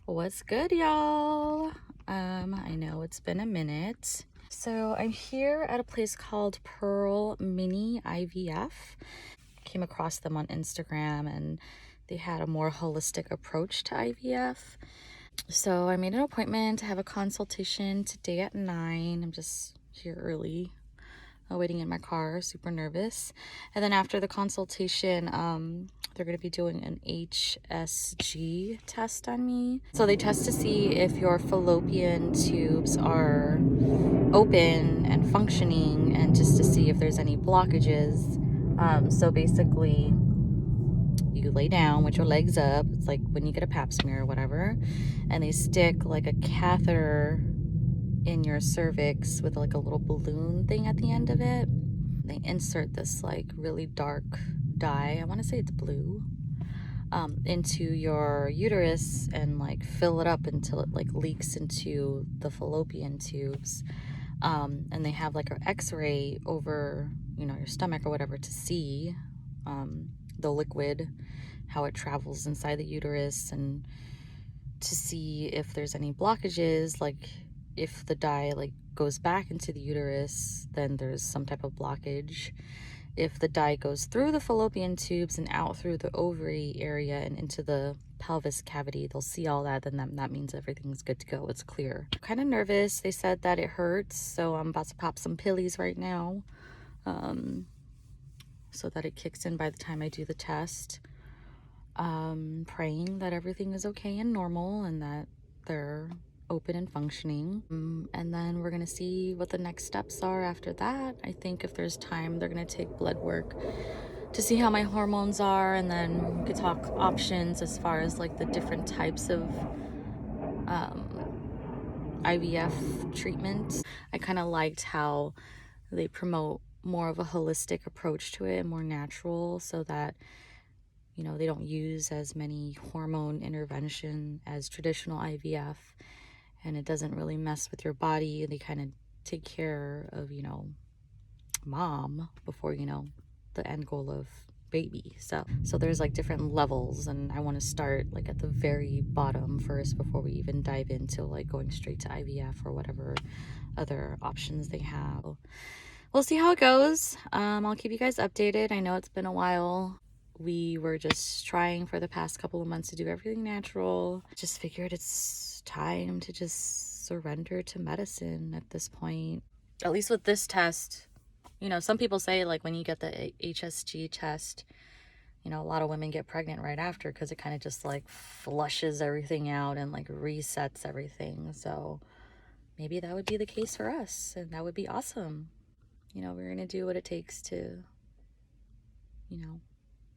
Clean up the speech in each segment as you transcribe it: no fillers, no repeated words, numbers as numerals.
What's good, y'all? I know it's been a minute. So I'm here at a place called Pearl Mini IVF. Came across them on Instagram and they had a more holistic approach to IVF. So I made an appointment to have a consultation today at 9. I'm just here early, waiting in my car, super nervous. And then after the consultation, they're going to be doing an HSG test on me. So they test to see if your fallopian tubes are open and functioning, and just to see if there's any blockages. So basically, you lay down with your legs up. It's like when you get a pap smear or whatever, and they stick like a catheter in your cervix with like a little balloon thing at the end of it. They insert this like really dark dye, I want to say it's blue, into your uterus and like fill it up until it like leaks into the fallopian tubes. And they have like an x-ray over, your stomach or whatever to see the liquid, how it travels inside the uterus, and to see if there's any blockages. Like if the dye like goes back into the uterus, then there's some type of blockage. If the dye goes through the fallopian tubes and out through the ovary area and into the pelvis cavity, they'll see all that, then that means everything's good to go. It's clear. I'm kind of nervous. They said that it hurts, so I'm about to pop some pillies right now, so that it kicks in by the time I do the test. Praying that everything is okay and normal and that they're open and functioning. And then we're gonna see what the next steps are after that. I think if there's time, they're gonna take blood work to see how my hormones are, and then we could talk options as far as like the different types of IVF treatment. I kind of liked how they promote more of a holistic approach to it and more natural, so that they don't use as many hormone intervention as traditional IVF, and it doesn't really mess with your body. They kind of take care of, mom before, the end goal of baby. So there's like different levels, and I want to start like at the very bottom first before we even dive into like going straight to IVF or whatever other options they have. We'll see how it goes. I'll keep you guys updated. I know it's been a while. We were just trying for the past couple of months to do everything natural. Just figured it's time to just surrender to medicine at this point. At least with this test, some people say like when you get the HSG test, a lot of women get pregnant right after because it kind of just like flushes everything out and like resets everything. So maybe that would be the case for us, and that would be awesome. We're gonna do what it takes to,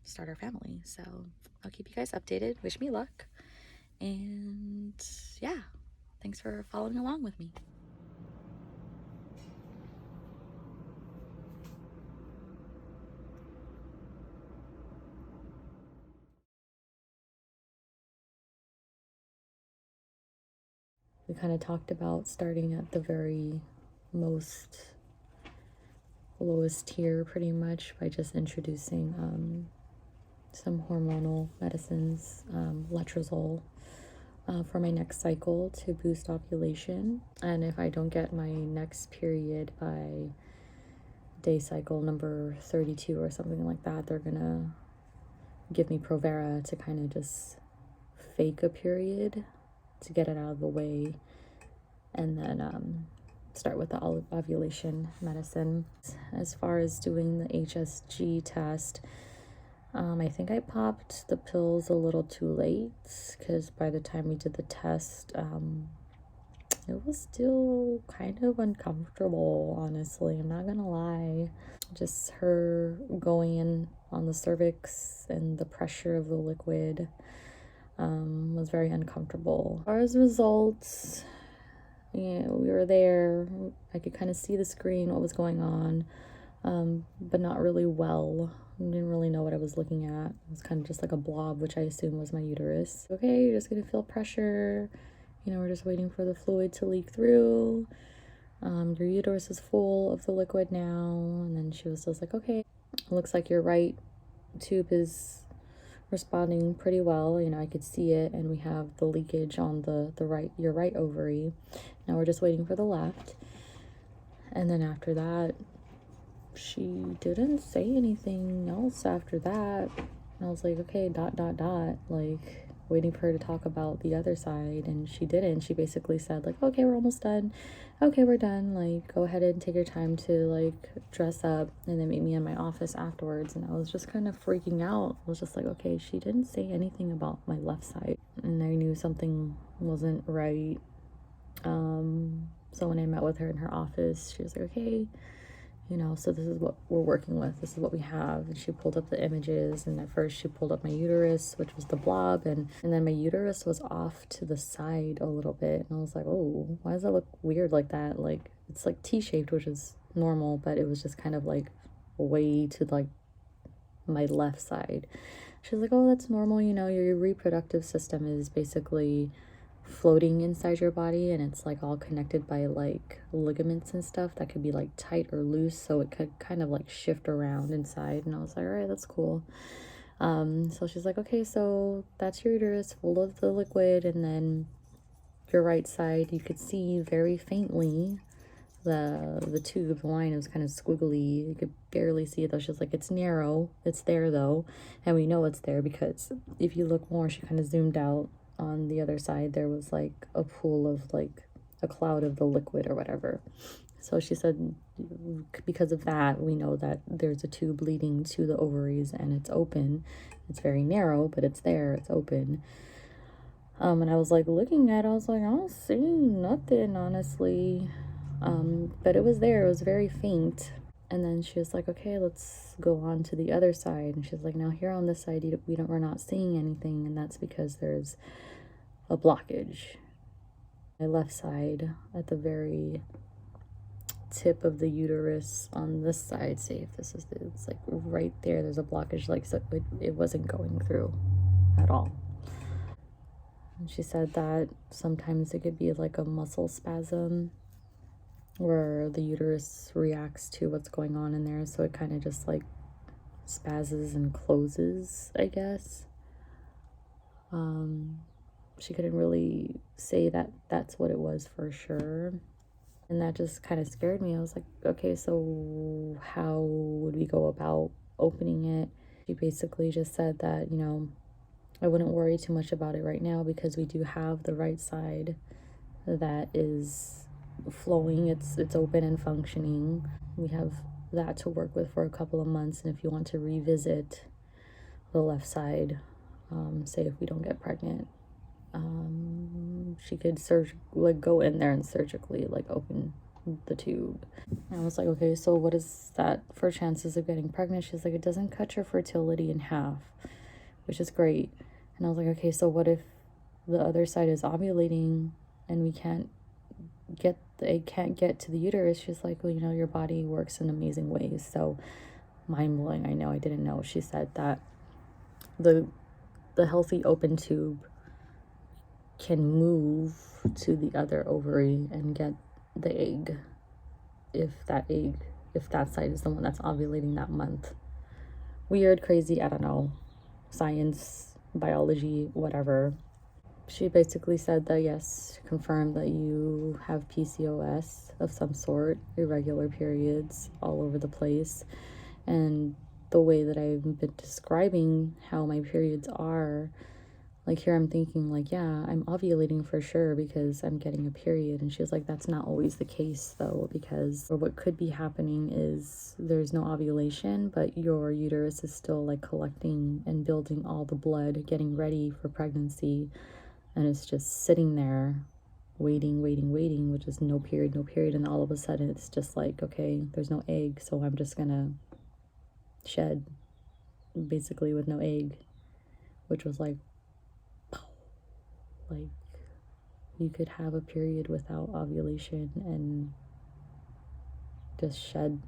start our family. So I'll keep you guys updated. Wish me luck. And yeah, thanks for following along with me. We kind of talked about starting at the very lowest tier pretty much by just introducing some hormonal medicines, letrozole, for my next cycle to boost ovulation. And if I don't get my next period by day cycle number 32 or something like that, they're gonna give me Provera to kind of just fake a period to get it out of the way, and then start with the ovulation medicine. As far as doing the HSG test, I think I popped the pills a little too late, because by the time we did the test, it was still kind of uncomfortable, honestly. I'm not gonna lie. Just her going in on the cervix and the pressure of the liquid was very uncomfortable. As far as results, we were there. I could kind of see the screen, what was going on, but not really well. I didn't really know what I was looking at. It was kind of just like a blob, which I assumed was my uterus. Okay, you're just gonna feel pressure. We're just waiting for the fluid to leak through. Your uterus is full of the liquid now. And then she was just like, okay, it looks like your right tube is responding pretty well. You know, I could see it, and we have the leakage on your right ovary. Now we're just waiting for the left. And then after that, she didn't say anything else after that. And I was like, okay, ... like waiting for her to talk about the other side, and she didn't. She basically said like, okay, we're almost done. Okay, we're done. Like, go ahead and take your time to like dress up, and then meet me in my office afterwards. And I was just kind of freaking out. I was just like, okay, she didn't say anything about my left side, and I knew something wasn't right. So when I met with her in her office, she was like, okay, you know, so this is what we're working with. This is what we have. And she pulled up the images, and at first she pulled up my uterus, which was the blob, and then my uterus was off to the side a little bit. And I was like, oh, why does that look weird like that? Like, it's like T-shaped, which is normal, but it was just kind of like way to like my left side. She's like, oh, that's normal. You know, your reproductive system is basically floating inside your body, and it's like all connected by like ligaments and stuff that could be like tight or loose, so it could kind of like shift around inside. And I was like, all right, that's cool. So she's like, okay, so that's your uterus full of the liquid, and then your right side, you could see very faintly the tube. The line was kind of squiggly, you could barely see it though. She's like, it's narrow, it's there though, and we know it's there because if you look more, she kind of zoomed out. On the other side, there was like a pool of like a cloud of the liquid or whatever. So she said, because of that, we know that there's a tube leading to the ovaries, and it's open. It's very narrow, but it's there, it's open. And I was like looking at it, I was like, I don't see nothing, honestly. But it was there, it was very faint. And then she was like, okay, let's go on to the other side. And she's like, now here on this side, we're not seeing anything, and that's because there's a blockage. My left side, at the very tip of the uterus on this side, say if this is it's like right there, there's a blockage, like, so it wasn't going through at all. And she said that sometimes it could be like a muscle spasm where the uterus reacts to what's going on in there, so it kind of just like spazzes and closes, I guess. She couldn't really say that that's what it was for sure, and that just kind of scared me. I was like, okay, so how would we go about opening it? She basically just said that, you know, I wouldn't worry too much about it right now because we do have the right side that is flowing, it's open and functioning. We have that to work with for a couple of months, and if you want to revisit the left side, say if we don't get pregnant, she could go in there and surgically like open the tube. And I was like, okay, so what is that for chances of getting pregnant? She's like, it doesn't cut your fertility in half, which is great. And I was like, okay, so what if the other side is ovulating and we can't get the egg, can't get to the uterus? She's like, well, you know, your body works in amazing ways. So mind blowing. I know, I didn't know. She said that the healthy open tube can move to the other ovary and get the egg if that side is the one that's ovulating that month. Weird, crazy, I don't know, science, biology, whatever. She basically said that yes, confirmed that you have PCOS of some sort, irregular periods all over the place. And the way that I've been describing how my periods are, like here I'm thinking like, yeah, I'm ovulating for sure because I'm getting a period. And she was like, that's not always the case though, because what could be happening is there's no ovulation, but your uterus is still like collecting and building all the blood, getting ready for pregnancy. And it's just sitting there waiting, which is no period. And all of a sudden it's just like, okay, there's no egg, so I'm just gonna shed basically with no egg, which was like you could have a period without ovulation and just shed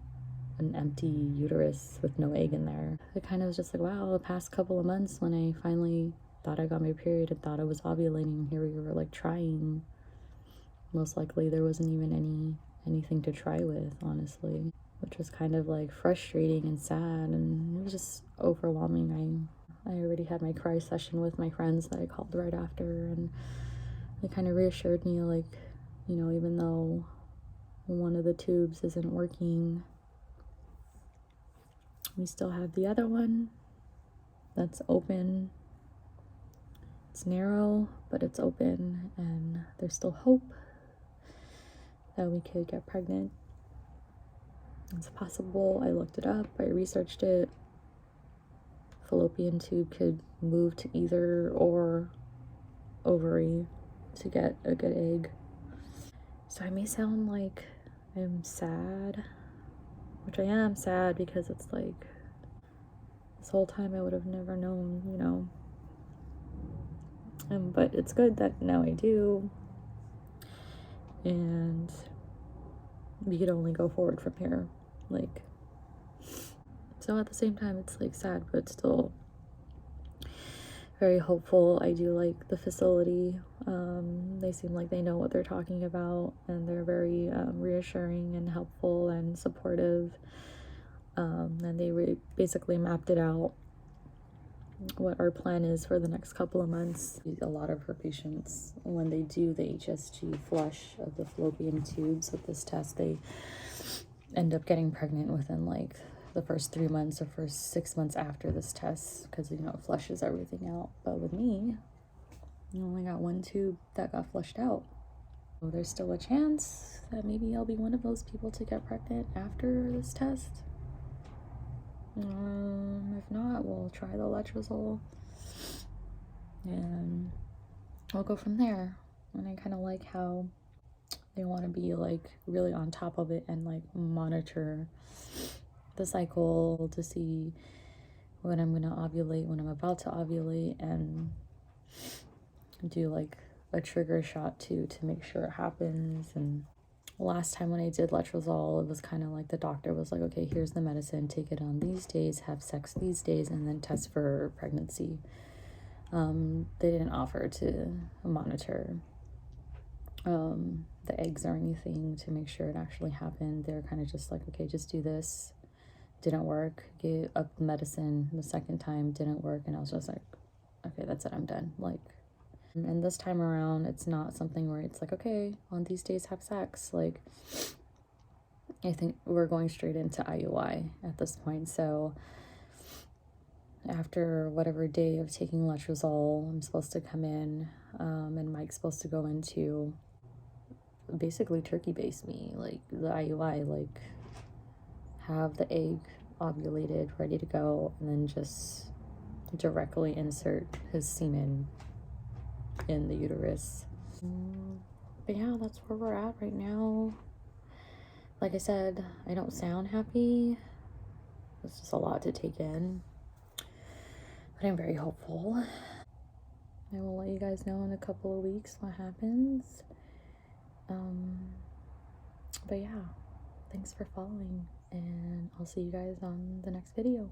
an empty uterus with no egg in there. It kind of was just like, wow, the past couple of months when I finally thought I got my period and thought I was ovulating, here we were like trying. Most likely there wasn't even anything to try with, honestly, which was kind of like frustrating and sad, and it was just overwhelming. I already had my cry session with my friends that I called right after, and they kind of reassured me, like, you know, even though one of the tubes isn't working, we still have the other one that's open. It's narrow, but it's open, and there's still hope that we could get pregnant. It's possible. I looked it up, I researched it. Fallopian tube could move to either or ovary to get a good egg. So I may sound like I'm sad, which I am sad, because it's like this whole time I would have never known, you know. But it's good that now I do, and we could only go forward from here. Like, so at the same time, it's like sad, but still very hopeful. I do like the facility. They seem like they know what they're talking about, and they're very reassuring and helpful and supportive. And they basically mapped it out, what our plan is for the next couple of months. A lot of her patients, when they do the HSG flush of the fallopian tubes with this test, they end up getting pregnant within like the first 3 months or first 6 months after this test, because, you know, it flushes everything out. But with me, I only got one tube that got flushed out. So there's still a chance that maybe I'll be one of those people to get pregnant after this test. If not, we'll try the letrozole, and we'll go from there. And I kind of like how they want to be like really on top of it and like monitor the cycle to see when I'm gonna ovulate, when I'm about to ovulate, and do like a trigger shot too to make sure it happens. And last time when I did letrozole, it was kind of like the doctor was like, okay, here's the medicine, take it on these days, have sex these days, and then test for pregnancy. They didn't offer to monitor the eggs or anything to make sure it actually happened. They're kind of just like, okay, just do this. Didn't work. Gave up the medicine the second time, didn't work, and I was just like, okay, that's it, I'm done. Like, and this time around, it's not something where it's like, okay, on these days have sex. Like, I think we're going straight into IUI at this point. So after whatever day of taking letrozole, I'm supposed to come in, and Mike's supposed to go into basically turkey base me, like the IUI, like have the egg ovulated, ready to go, and then just directly insert his semen in the uterus. But yeah, that's where we're at right now. Like I said, I don't sound happy. It's just a lot to take in, but I'm very hopeful. I will let you guys know in a couple of weeks what happens. But yeah, thanks for following, and I'll see you guys on the next video.